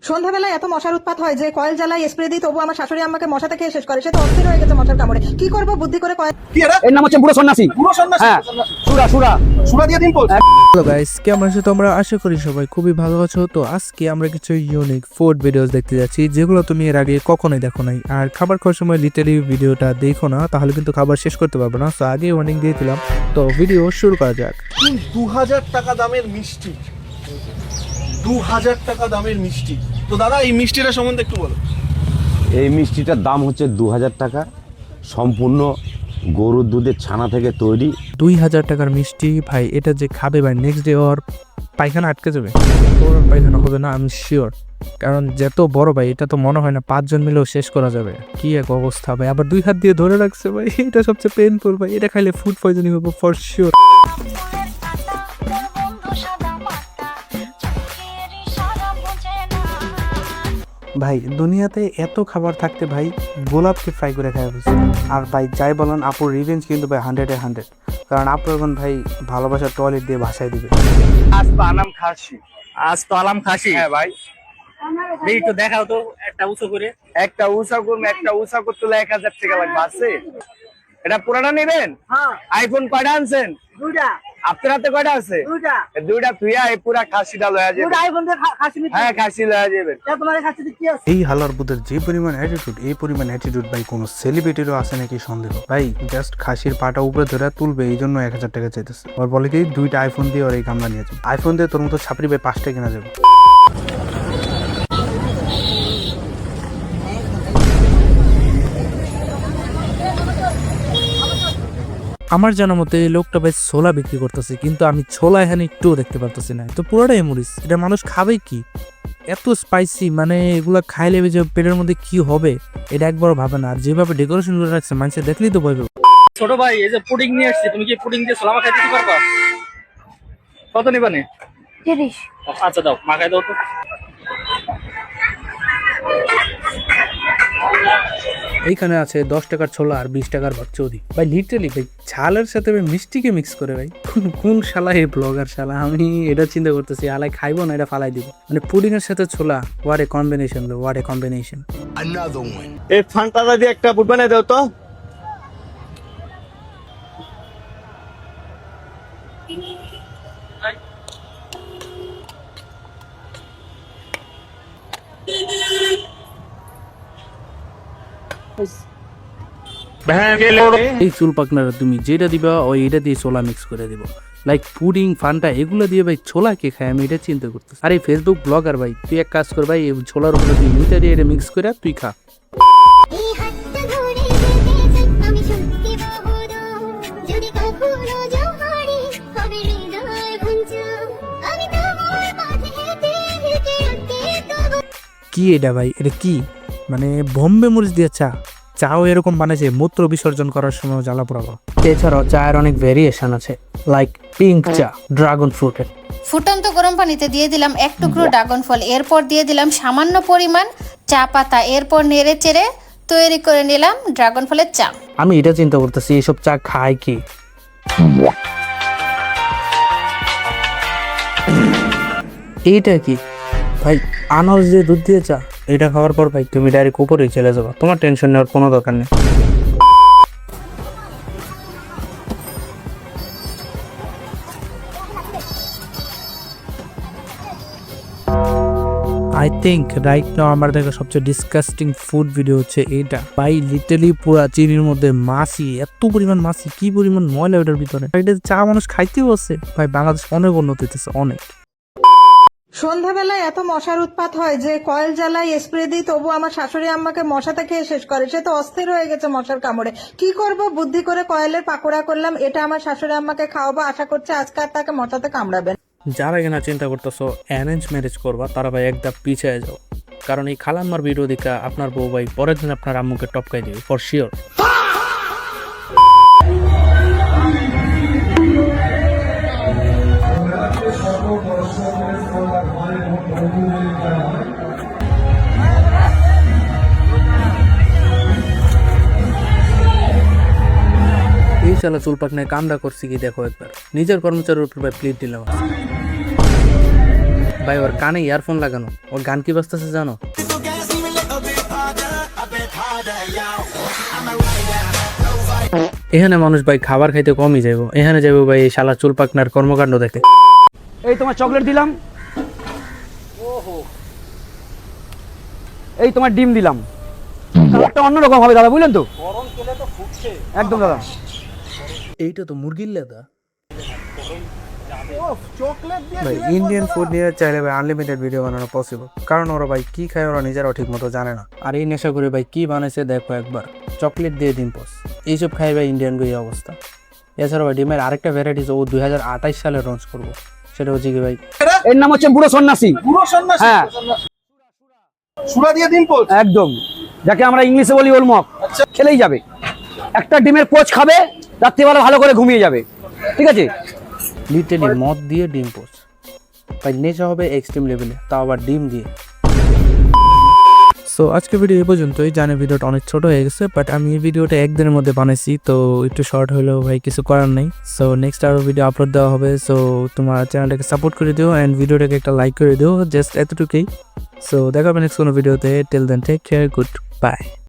সন্ধ্যাবেলায় এত মশার উৎপাত হয় যে কয়েল জ্বালাই স্প্রে দিই, তবু আমার শাশুড়ি আমাকে মশা থেকে শেষ করে। সে তো অস্থির হয়ে গেছে মশার কামড়ে। কি করব বুদ্ধি করে কয়েল। এর নাম হচ্ছে বুড়ো সন্ন্যাসী। হ্যাঁ, সুরা দিয়ে ডিম্পল। হ্যালো গাইস, কেমন আছো তোমরা? আশা করি সবাই খুবই ভালো আছো। তো আজকে আমরা কিছু ইউনিক ফুড ভিডিওস দেখতে যাচ্ছি যেগুলো তুমি এর আগে কখনোই দেখো নাই। আর খাবার খাওয়ার সময় লিটারি ভিডিওটা দেখো না, তাহলে কিন্তু খাবার শেষ করতে পারবে না। তো আগে ওয়ার্নিং দিয়েছিলাম, তো ভিডিও শুরু করা যাক। 2000 টাকা দামের মিষ্টি, 2000 টাকা দামের মিষ্টি। তো দাদা এই মিষ্টিটা সম্বন্ধে একটু বলো। এই মিষ্টিটার দাম হচ্ছে 2000 টাকা, সম্পূর্ণ গরুর দুধের ছানা থেকে তৈরি। 2000 টাকার মিষ্টি ভাই, এটা যে খাবে ভাই নেক্সট ডে ওর পায়খানা আটকে যাবে। ওর পায়খানা হবে না আমি শিওর, কারণ যত বড় ভাই এটা তো মনে হয় না 5 জন মিলেও শেষ করা যাবে। কি এক অবস্থা ভাই, আবার 2 হাত দিয়ে ধরে রাখছে ভাই, এটা সবচেয়ে পেইনফুল ভাই। এটা খাইলে ফুড পয়জনিং হবে ফর শিওর। ভাই দুনিয়াতে এত খাবার থাকতে ভাই গোলাপকে ফ্রাই করে খাওয়া হয়েছে। আর ভাই যাই বলেন, আপুর রিভেঞ্জ কিন্তু ভাই 100-এ 100, কারণ আপু এখন ভাই ভালোবাসার টয়লেট দিয়ে ভাসায় দিবে। আজ তো আলাম খাসি। আজ তো আলাম খাসি। হ্যাঁ ভাই, এই তো দেখাও তো একটা উঁচু করে। একটা উঁচা করবো, একটা উঁচা করতে 1000 টাকা লাগবে। আছে এটা পুরানা নেবেন? হ্যাঁ। আইফোন কয়টা আনছেন? 2টা। আপনার হাতে কয়টা আছে? 2টা। 2টা তুইয়া এই পুরা খাসিটা লয়া যাবে। পুরো আইফোন দিয়ে খাসি নিতে? হ্যাঁ, খাসি লয়া যাবে। তোমার খাসিতে কি আছে? এই হালার বুদের যে পরিমাণ অ্যাটিটিউড, এই পরিমাণ অ্যাটিটিউড ভাই কোনো সেলিব্রিটিরও আছে নাকি সন্দেহ। ভাই জাস্ট খাসির পাটা উপরে ধরে তুলবে, এই জন্য 1000 টাকা চাইতেছে। আর বলে কি 2টা আইফোন দিয়ে ওর এই কামলা নিয়ে যাবে। আইফোন দিয়ে তোর মতো ছাপড়ি ভাই 5টা কেনা যাবে। আমার জানা মতে এই লোকটা ভাই ছোলা বিক্রি করতেছে, কিন্তু আমি ছোলা এখানে একটুও দেখতে পারতেছি না। তো পুরোটাই মরিচ, এটা মানুষ খাবে কি? এত স্পাইসি, মানে এগুলা খাইলে যে পেটের মধ্যে কি হবে এটা একবার ভাবে না। আর যেভাবে ডেকোরেশন করে রাখছে মানুষের দেখলেই তো ভয় পাবে। ছোট ভাই, এই যে পুডিং নিয়ে আসছি, তুমি কি পুডিং দিয়ে ছোলা মাখাই দিতে পারবা? কত নিবানে? 30। আচ্ছা দাও, মাখাই দাও তো। এইখানে আছে 10 টাকার ছোলা আর 20 টাকার ভাগচৌরি। ভাই লিটারালি ভাই ঝালের সাথে ভাই মিষ্টিকে মিক্স করে ভাই। কোন শালা এই ব্লগার শালা, আমি এটা চিন্তা করতেছি আলাই খাইবো না এটা ফালাই দিব। মানে পুডিং এর সাথে ছোলা, what a combination, what a combination. এই ফান্টাটা দিয়ে একটা বুট বানাই দাও তো। এই চুল পাকনারা তুমি যেটা দিবা ওই এটা দিয়ে ছোলা মিক্স করে দিব। লাইক পুডিং ফান্টা এগুলো দিয়ে ভাই ছোলা কে খায়, আমি এটা চিন্তা করতেছি। আর এই ফেসবুক ব্লগার ভাই, তুই এক কাজ কর ভাই, এই ছোলার উপরে তুই মিটা দিয়ে এটা মিক্স করে তুই খা। কি এটা ভাই, এটা কি মানে বোম্বে মরিচ দিয়ে চা? চাও এরকম বানাইছে মূত্র বিসর্জন করার সময় জ্বালা পোড়াবো। এছাড়াও চায়ের অনেক ভেরিয়েশন আছে, লাইক পিঙ্ক চা, ড্রাগন ফ্রুটের। ফুটন্ত গরম পানিতে দিয়ে দিলাম 1 টুকরো ড্রাগন ফল, এরপর দিয়ে দিলাম সামান্য পরিমাণ চা পাতা, এরপর নেড়ে চেড়ে তৈরি করে নিলাম ড্রাগন ফলের চা। আমি এটা চিন্তা করতেছি এইসব চা খায় কি? এইটা কি ভাই? আনারস দিয়ে দুধ দিয়ে চা। এটা খাওয়ার পর ভাই তুমি ডাইরেক্ট উপরেই চলে যাবো, তোমার টেনশন নেওয়ার কোনো দরকার নেই। আই থিঙ্ক রাইট নাও আমার দেখা সবচেয়ে ডিসকাস্টিং ফুড ভিডিও হচ্ছে এইটা। ভাই লিটারালি পুরা চিনির মধ্যে মাছি, এত পরিমাণ মাছি, কি পরিমাণ ময়লা ওটার ভিতরে। এটা চা মানুষ খাইতেও আছে ভাই। বাংলাদেশ অনেক উন্নতি হইতেছে, অনেক। সন্ধ্যাবেলায় এত মশার উৎপাত হয় যে কয়েল জ্বালাই স্প্রে দিই, তবু আমার শাশুড়ি আম্মাকে মশা থেকে শেষ করে। সে তো অস্থির হয়ে গেছে মশার কামড়ে। কি করব বুদ্ধি করে কয়েলের পাকোড়া করলাম, এটা আমার শাশুড়ি আম্মাকে খাওয়াবো। আশা করছি আজকে আর তাকে মশাতে কামড়াবে না। যারা এখানে চিন্তা করতেছো অ্যারেঞ্জ ম্যারেজ করবা, তারা ভাই একদম পিছিয়ে যাও, কারণ এই খালাম্মার ভিডিও দেখা আপনার বউ ভাই পরের দিন আপনার আম্মুকে টপকাই দিবে ফর শিওর। এই শালা চুল পাকনায় কামড়া করছি কি দেখো একবার। নিজের কর্মচারীর উপর ভাই প্লেট দিলাম। ভাই ওর কানে ইয়ারফোন লাগানো, ওর গান কি বাজতেছে জানো? এখানে মানুষ ভাই খাবার খাইতে কমই যাইব, এখানে যাইব ভাই এই শালা চুল পাকনার কর্মকাণ্ড দেখে। এই তোমার চকলেট দিলাম, এই তোমার ডিম দিলাম। একটা অন্যরকম হবে দাদা, বুঝলেন তো? একদম দাদা। এইটা তো মুরগির লেদা। ভাই ইন্ডিয়ান ফুড নিয়ে চাইলে ভাই আনলিমিটেড ভিডিও বানানো পসিবল, কারণ ওরা ভাই কি খায় ওরা নিজেরাও ঠিক মতো জানে না। আর এই নেশা করে ভাই কি বানাইছে দেখো একবার, চকলেট দিয়ে ডিম পোস, এইসব খাই ভাই ইন্ডিয়ান এই অবস্থা। এছাড়া ভাই ডিমের আরেকটা ভ্যারাইটিস ও 2028 সালে লঞ্চ করবো, সেটা হচ্ছে কি ভাই, এর নাম হচ্ছে বুড়ো সন্ন্যাসী। হ্যাঁ সুরা দিয়ে ডিম পোচ, একদম, যাকে আমরা ইংলিশে বলি ওলমক। খেলেই যাবে, একটা ডিমের পোচ খাবে, রাত্রিবেলা ভালো করে ঘুমিয়ে যাবে, ঠিক আছে? লিটারলি মদ দিয়ে ডিম পোস, ভাই নেশা হবে এক্সট্রিম লেভেলে, তাও আবার ডিম দিয়ে। সো আজকে ভিডিও এই পর্যন্তই। জানি ভিডিওটা অনেক ছোট হয়ে গেছে, বাট আমি এই ভিডিওটা একদিনের মধ্যে বানাইছি, তো একটু শর্ট হলেও ভাই কিছু করার নেই। সো নেক্সট আরও ভিডিও আপলোড দেওয়া হবে। সো তোমার চ্যানেলটাকে সাপোর্ট করে দিও অ্যান্ড ভিডিওটাকে একটা লাইক করে দিও, জাস্ট এতটুকুই। সো দেখা হবে নেক্সট কোনো ভিডিওতে। Till then take care, good by.